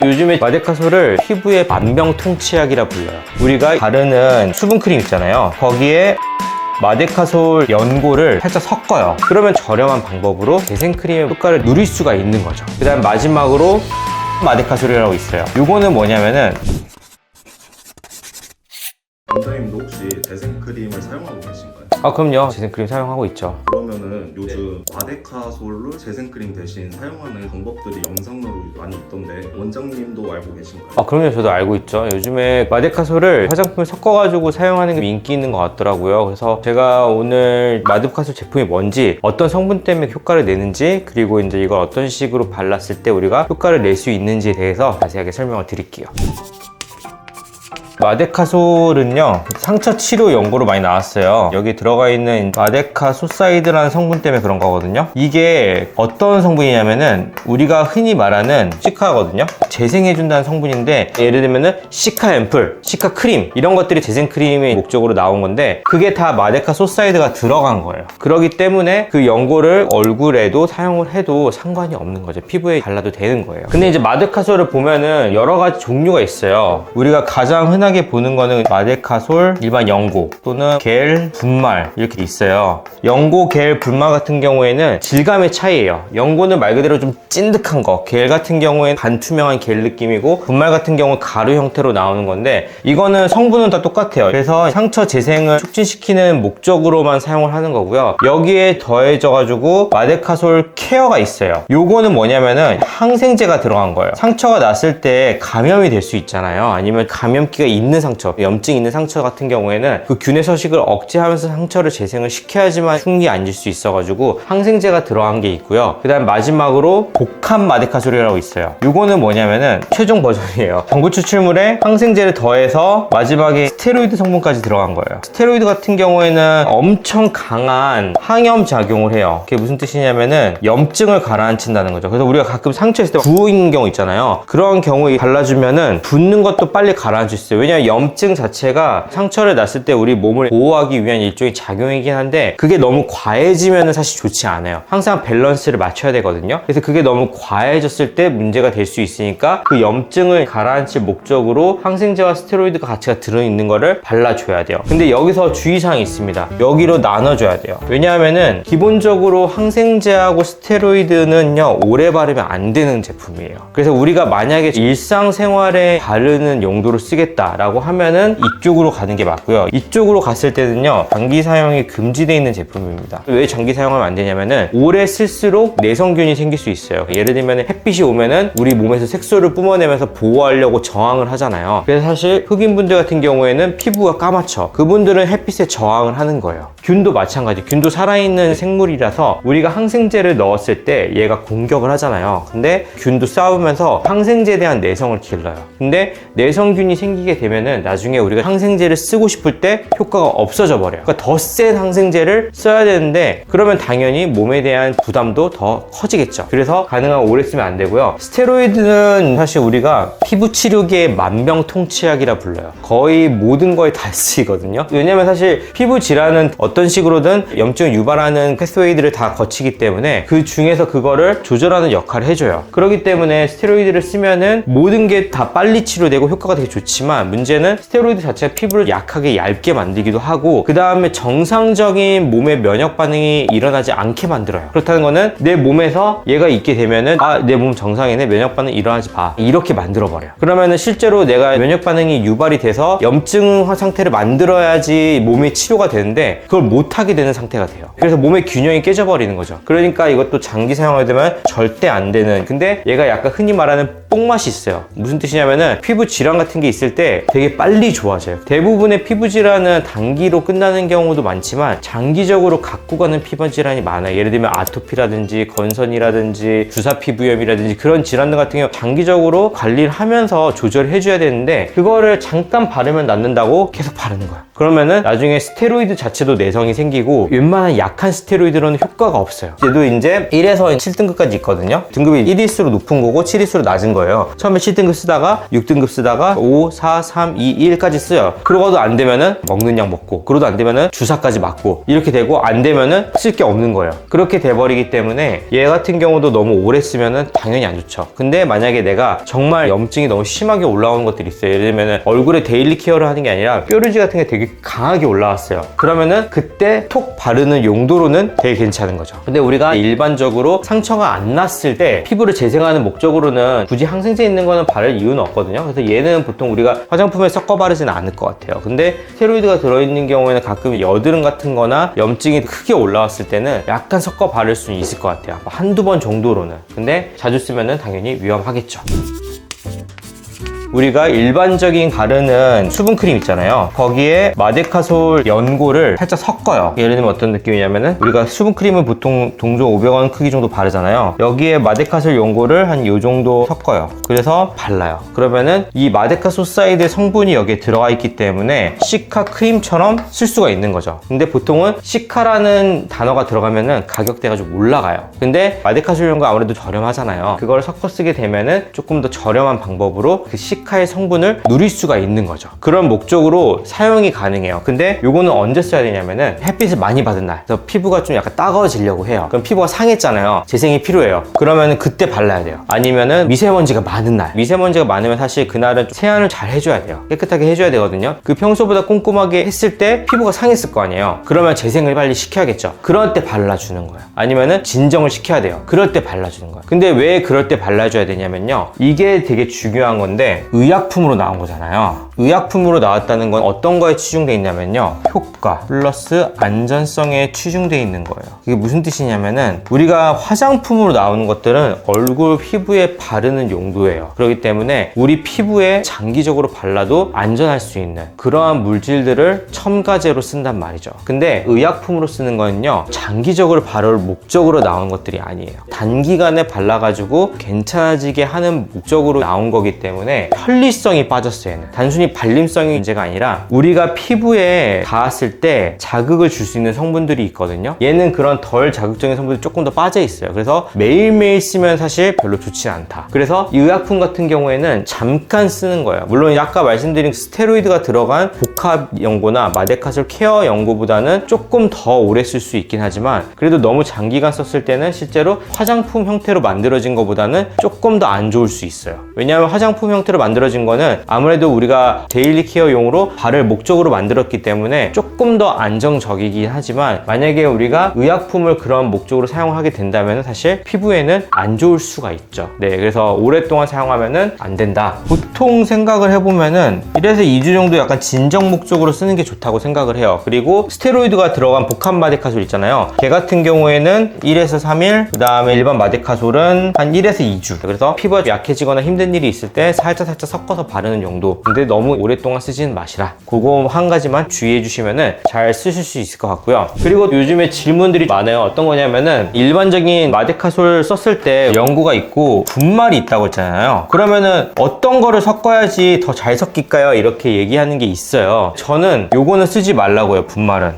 요즘에 마데카솔을 피부의 만병통치약이라 불러요. 우리가 바르는 수분크림 있잖아요. 거기에 마데카솔 연고를 살짝 섞어요. 그러면 저렴한 방법으로 재생크림의 효과를 누릴 수가 있는 거죠. 그 다음 마지막으로 마데카솔이라고 있어요. 요거는 뭐냐면은 원장님도 혹시 재생크림을 사용하고 계신가요? 그럼요. 재생크림 사용하고 있죠. 그러면은 요즘 마데카솔로 재생크림 대신 사용하는 방법들이 영상으로 많이 있던데 원장님도 알고 계신가요? 그럼요. 저도 알고 있죠. 요즘에 마데카솔을 화장품에 섞어가지고 사용하는 게 인기 있는 것 같더라고요. 그래서 제가 오늘 마데카솔 제품이 뭔지, 어떤 성분 때문에 효과를 내는지, 그리고 이제 이걸 어떤 식으로 발랐을 때 우리가 효과를 낼 수 있는지에 대해서 자세하게 설명을 드릴게요. 마데카솔은요, 상처 치료 연고로 많이 나왔어요. 여기 들어가 있는 마데카소사이드라는 성분 때문에 그런 거거든요. 이게 어떤 성분이냐면은 우리가 흔히 말하는 시카거든요. 재생해준다는 성분인데, 예를 들면은 시카 앰플, 시카 크림 이런 것들이 재생크림의 목적으로 나온 건데, 그게 다 마데카소사이드가 들어간 거예요. 그렇기 때문에 그 연고를 얼굴에도 사용을 해도 상관이 없는 거죠. 피부에 발라도 되는 거예요. 근데 이제 마데카솔을 보면은 여러 가지 종류가 있어요. 우리가 가장 흔하게 보는 거는 마데카솔, 일반 연고 또는 겔, 분말 이렇게 있어요. 연고, 겔, 분말 같은 경우에는 질감의 차이예요. 연고는 말 그대로 좀 찐득한 거, 겔 같은 경우에는 반투명한 겔 느낌이고, 분말 같은 경우는 가루 형태로 나오는 건데, 이거는 성분은 다 똑같아요. 그래서 상처 재생을 촉진시키는 목적으로만 사용을 하는 거고요. 여기에 더해져 가지고 마데카솔 케어가 있어요. 요거는 뭐냐면은 항생제가 들어간 거예요. 상처가 났을 때 감염이 될 수 있잖아요. 아니면 감염기가 있는 상처, 염증이 있는 상처 같은 경우에는 그 균의 서식을 억제하면서 상처를 재생을 시켜야지만 흉기 안 질 수 있어가지고 항생제가 들어간 게 있고요. 그 다음 마지막으로 복합 마데카솔이라고 있어요. 요거는 뭐냐면은 최종 버전이에요. 전구 추출물에 항생제를 더해서 마지막에 스테로이드 성분까지 들어간 거예요. 스테로이드 같은 경우에는 엄청 강한 항염 작용을 해요. 그게 무슨 뜻이냐면은 염증을 가라앉힌다는 거죠. 그래서 우리가 가끔 상처했을 때 부은 경우 있잖아요. 그런 경우에 발라주면은 붓는 것도 빨리 가라앉을 수 있어요. 왜냐면 염증 자체가 상처를 났을 때 우리 몸을 보호하기 위한 일종의 작용이긴 한데, 그게 너무 과해지면 사실 좋지 않아요. 항상 밸런스를 맞춰야 되거든요. 그래서 그게 너무 과해졌을 때 문제가 될 수 있으니까 그 염증을 가라앉힐 목적으로 항생제와 스테로이드가 같이 들어있는 거를 발라줘야 돼요. 근데 여기서 주의사항이 있습니다. 여기로 나눠줘야 돼요. 왜냐하면은 기본적으로 항생제하고 스테로이드는요, 오래 바르면 안 되는 제품이에요. 그래서 우리가 만약에 일상생활에 바르는 용도로 쓰겠다 라고 하면은 이쪽으로 가는 게 맞고요. 이쪽으로 갔을 때는요, 장기 사용이 금지되어 있는 제품입니다. 왜 장기 사용하면 안 되냐면은 오래 쓸수록 내성균이 생길 수 있어요. 예를 들면 햇빛이 오면은 우리 몸에서 색소를 뿜어내면서 보호하려고 저항을 하잖아요. 그래서 사실 흑인분들 같은 경우에는 피부가 까맣죠. 그분들은 햇빛에 저항을 하는 거예요. 균도 마찬가지. 균도 살아있는 생물이라서 우리가 항생제를 넣었을 때 얘가 공격을 하잖아요. 근데 균도 싸우면서 항생제에 대한 내성을 길러요. 근데 내성균이 생기게 되면은 나중에 우리가 항생제를 쓰고 싶을 때 효과가 없어져 버려요. 그러니까 더 센 항생제를 써야 되는데, 그러면 당연히 몸에 대한 부담도 더 커지겠죠. 그래서 가능한 오래 쓰면 안 되고요. 스테로이드는 사실 우리가 피부 치료계의 만병통치약이라 불러요. 거의 모든 거에 다 쓰이거든요. 왜냐면 사실 피부 질환은 어떤 식으로든 염증을 유발하는 패스웨이들을 다 거치기 때문에 그 중에서 그거를 조절하는 역할을 해줘요. 그렇기 때문에 스테로이드를 쓰면은 모든 게 다 빨리 치료되고 효과가 되게 좋지만, 문제는 스테로이드 자체가 피부를 약하게 얇게 만들기도 하고, 그 다음에 정상적인 몸의 면역 반응이 일어나지 않게 만들어요. 그렇다는 거는 내 몸에서 얘가 있게 되면은 내 몸 정상이네, 면역 반응 일어나지 마, 이렇게 만들어 버려요. 그러면은 실제로 내가 면역 반응이 유발이 돼서 염증 상태를 만들어야지 몸의 치료가 되는데 그걸 못하게 되는 상태가 돼요. 그래서 몸의 균형이 깨져버리는 거죠. 그러니까 이것도 장기 사용하게 되면 절대 안 되는, 근데 얘가 약간 흔히 말하는 뽕맛이 있어요. 무슨 뜻이냐면은 피부 질환 같은 게 있을 때 되게 빨리 좋아져요. 대부분의 피부 질환은 단기로 끝나는 경우도 많지만 장기적으로 갖고 가는 피부 질환이 많아요. 예를 들면 아토피라든지 건선이라든지 주사 피부염이라든지 그런 질환들 같은 경우 장기적으로 관리를 하면서 조절해 줘야 되는데, 그거를 잠깐 바르면 낫는다고 계속 바르는 거야. 그러면은 나중에 스테로이드 자체도 내성이 생기고 웬만한 약한 스테로이드로는 효과가 없어요. 얘도 이제 1에서 7등급까지 있거든요. 등급이 1일수록 높은 거고 7일수록 낮은 거예요. 처음에 7등급 쓰다가 6등급 쓰다가 5, 4, 3, 2, 1까지 써요. 그러고도 안 되면은 먹는 약 먹고, 그러도 안 되면은 주사까지 맞고, 이렇게 되고 안 되면은 쓸 게 없는 거예요. 그렇게 돼버리기 때문에 얘 같은 경우도 너무 오래 쓰면은 당연히 안 좋죠. 근데 만약에 내가 정말 염증이 너무 심하게 올라오는 것들이 있어요. 예를 들면은 얼굴에 데일리 케어를 하는 게 아니라 뾰루지 같은 게 되게 강하게 올라왔어요. 그러면은 그때 톡 바르는 용도로는 되게 괜찮은 거죠. 근데 우리가 일반적으로 상처가 안 났을 때 피부를 재생하는 목적으로는 굳이 항생제 있는 거는 바를 이유는 없거든요. 그래서 얘는 보통 우리가 화장품에 섞어 바르지는 않을 것 같아요. 근데 스테로이드가 들어있는 경우에는 가끔 여드름 같은 거나 염증이 크게 올라왔을 때는 약간 섞어 바를 수는 있을 것 같아요. 한두 번 정도로는. 근데 자주 쓰면은 당연히 위험하겠죠. 우리가 일반적인 바르는 수분크림 있잖아요. 거기에 마데카솔 연고를 살짝 섞어요. 예를 들면 어떤 느낌이냐면은 우리가 수분크림은 보통 동전 500원 크기 정도 바르잖아요. 여기에 마데카솔 연고를 한 요 정도 섞어요. 그래서 발라요. 그러면은 이 마데카소사이드 성분이 여기에 들어가 있기 때문에 시카 크림처럼 쓸 수가 있는 거죠. 근데 보통은 시카라는 단어가 들어가면은 가격대가 좀 올라가요. 근데 마데카솔 연고 아무래도 저렴하잖아요. 그걸 섞어 쓰게 되면은 조금 더 저렴한 방법으로 그 시카의 성분을 누릴 수가 있는 거죠. 그런 목적으로 사용이 가능해요. 근데 요거는 언제 써야 되냐면은 햇빛을 많이 받은 날, 그래서 피부가 좀 약간 따가워지려고 해요. 그럼 피부가 상했잖아요. 재생이 필요해요. 그러면은 그때 발라야 돼요. 아니면은 미세먼지가 많은 날, 미세먼지가 많으면 사실 그날은 좀 세안을 잘 해줘야 돼요. 깨끗하게 해줘야 되거든요. 그 평소보다 꼼꼼하게 했을 때 피부가 상했을 거 아니에요. 그러면 재생을 빨리 시켜야겠죠. 그럴 때 발라주는 거예요. 아니면은 진정을 시켜야 돼요. 그럴 때 발라주는 거예요. 근데 왜 그럴 때 발라줘야 되냐면요, 이게 되게 중요한 건데 의약품으로 나온 거잖아요. 의약품으로 나왔다는 건 어떤 거에 치중되어 있냐면요, 효과 플러스 안전성에 치중되어 있는 거예요. 이게 무슨 뜻이냐면은 우리가 화장품으로 나오는 것들은 얼굴 피부에 바르는 용도예요. 그렇기 때문에 우리 피부에 장기적으로 발라도 안전할 수 있는 그러한 물질들을 첨가제로 쓴단 말이죠. 근데 의약품으로 쓰는 거는요, 장기적으로 바를 목적으로 나온 것들이 아니에요. 단기간에 발라가지고 괜찮아지게 하는 목적으로 나온 거기 때문에 편리성이 빠졌어요. 얘는 단순히 발림성이 문제가 아니라 우리가 피부에 닿았을 때 자극을 줄 수 있는 성분들이 있거든요. 얘는 그런 덜 자극적인 성분들이 조금 더 빠져 있어요. 그래서 매일매일 쓰면 사실 별로 좋지 않다. 그래서 이 의약품 같은 경우에는 잠깐 쓰는 거예요. 물론 아까 말씀드린 스테로이드가 들어간 복합 연고나 마데카솔 케어 연고보다는 조금 더 오래 쓸 수 있긴 하지만 그래도 너무 장기간 썼을 때는 실제로 화장품 형태로 만들어진 것보다는 조금 더 안 좋을 수 있어요. 왜냐하면 화장품 형태로 만들어진 거는 아무래도 우리가 데일리 케어용으로 바를 목적으로 만들었기 때문에 조금 더 안정적이긴 하지만 만약에 우리가 의약품을 그런 목적으로 사용하게 된다면 사실 피부에는 안 좋을 수가 있죠. 네, 그래서 오랫동안 사용하면은 안 된다. 보통 생각을 해보면은 1에서 2주 정도 약간 진정 목적으로 쓰는 게 좋다고 생각을 해요. 그리고 스테로이드가 들어간 복합 마데카솔 있잖아요. 걔 같은 경우에는 1에서 3일, 그 다음에 일반 마데카솔은 한 1에서 2주. 그래서 피부가 약해지거나 힘든 일이 있을 때 살짝 섞어서 바르는 용도. 근데 너무 오랫동안 쓰지는 마시라. 그거 한 가지만 주의해 주시면은 잘 쓰실 수 있을 것 같고요. 그리고 요즘에 질문들이 많아요. 어떤 거냐면은 일반적인 마데카솔 썼을 때 연고가 있고 분말이 있다고 했잖아요. 그러면은 어떤 거를 섞어야지 더 잘 섞일까요? 이렇게 얘기하는 게 있어요. 저는 요거는 쓰지 말라고요.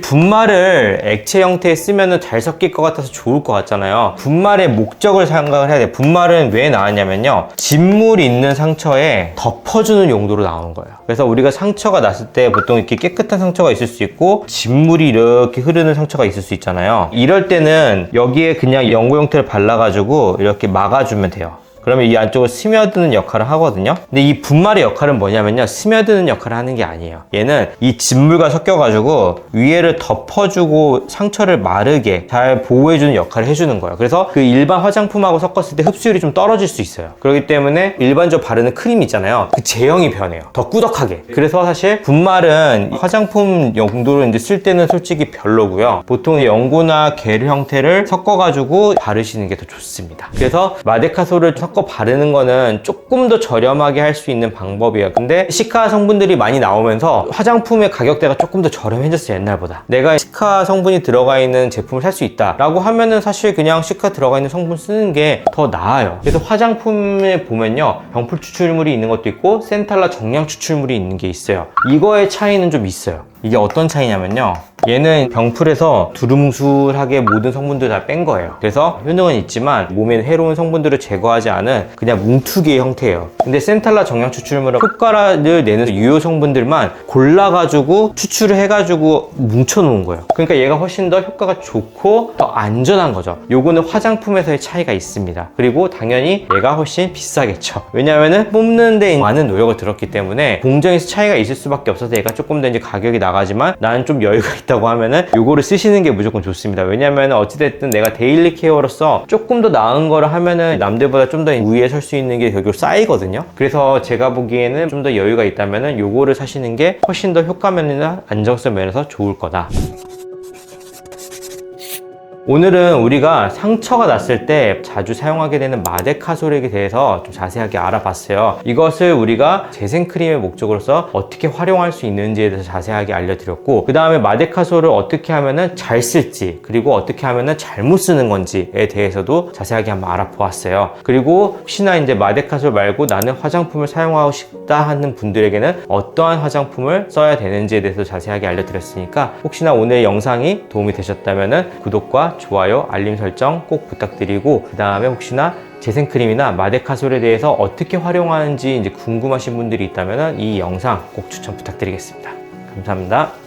분말을 액체 형태에 쓰면은 잘 섞일 것 같아서 좋을 것 같잖아요. 분말의 목적을 생각을 해야 돼요. 분말은 왜 나왔냐면요, 진물이 있는 상처에 덮어주는 용도로 나오는 거예요. 그래서 우리가 상처가 났을 때 보통 이렇게 깨끗한 상처가 있을 수 있고 진물이 이렇게 흐르는 상처가 있을 수 있잖아요. 이럴 때는 여기에 그냥 연고 형태를 발라가지고 이렇게 막아주면 돼요. 그러면 이 안쪽을 스며드는 역할을 하거든요. 근데 이 분말의 역할은 뭐냐면요, 스며드는 역할을 하는 게 아니에요. 얘는 이 진물과 섞여가지고 위에를 덮어주고 상처를 마르게 잘 보호해주는 역할을 해주는 거예요. 그래서 그 일반 화장품하고 섞었을 때 흡수율이 좀 떨어질 수 있어요. 그렇기 때문에 일반적으로 바르는 크림 있잖아요, 그 제형이 변해요. 더 꾸덕하게. 그래서 사실 분말은 화장품 용도로 이제 쓸 때는 솔직히 별로고요. 보통 연고나 겔 형태를 섞어가지고 바르시는 게 더 좋습니다. 그래서 마데카솔을 섞어 바르는 거는 조금 더 저렴하게 할 수 있는 방법이에요. 근데 시카 성분들이 많이 나오면서 화장품의 가격대가 조금 더 저렴해졌어요, 옛날보다. 내가 시카 성분이 들어가 있는 제품을 살 수 있다 라고 하면은 사실 그냥 시카 들어가 있는 성분 쓰는 게 더 나아요. 그래서 화장품에 보면요, 병풀 추출물이 있는 것도 있고 센탈라 정량 추출물이 있는 게 있어요. 이거의 차이는 좀 있어요. 이게 어떤 차이냐면요, 얘는 병풀에서 두루뭉술하게 모든 성분들을 다 뺀 거예요. 그래서 효능은 있지만 몸에 해로운 성분들을 제거하지 않은 그냥 뭉툭이의 형태예요. 근데 센탈라 정량 추출물은 효과를 내는 유효 성분들만 골라가지고 추출을 해가지고 뭉쳐놓은 거예요. 그러니까 얘가 훨씬 더 효과가 좋고 더 안전한 거죠. 요거는 화장품에서의 차이가 있습니다. 그리고 당연히 얘가 훨씬 비싸겠죠. 왜냐면은 뽑는 데 많은 노력을 들었기 때문에 공정에서 차이가 있을 수밖에 없어서 얘가 조금 더 이제 가격이 나가지만 나는 좀 여유가 있다고 하면은 요거를 쓰시는 게 무조건 좋습니다. 왜냐면 어찌됐든 내가 데일리 케어로서 조금 더 나은 거를 하면은 남들보다 좀 더 우위에 설 수 있는 게 결국 쌓이거든요. 그래서 제가 보기에는 좀 더 여유가 있다면은 요거를 사시는 게 훨씬 더 효과면이나 안정성 면에서 좋을 거다. 오늘은 우리가 상처가 났을 때 자주 사용하게 되는 마데카솔에 대해서 좀 자세하게 알아봤어요. 이것을 우리가 재생크림의 목적으로서 어떻게 활용할 수 있는지에 대해서 자세하게 알려드렸고, 그 다음에 마데카솔을 어떻게 하면은 잘 쓸지, 그리고 어떻게 하면은 잘못 쓰는 건지에 대해서도 자세하게 한번 알아보았어요. 그리고 혹시나 이제 마데카솔 말고 나는 화장품을 사용하고 싶다 하는 분들에게는 어떠한 화장품을 써야 되는지에 대해서 자세하게 알려드렸으니까 혹시나 오늘 영상이 도움이 되셨다면은 구독과 좋아요, 알림 설정 꼭 부탁드리고, 그 다음에 혹시나 재생크림이나 마데카솔에 대해서 어떻게 활용하는지 이제 궁금하신 분들이 있다면 이 영상 꼭 추천 부탁드리겠습니다. 감사합니다.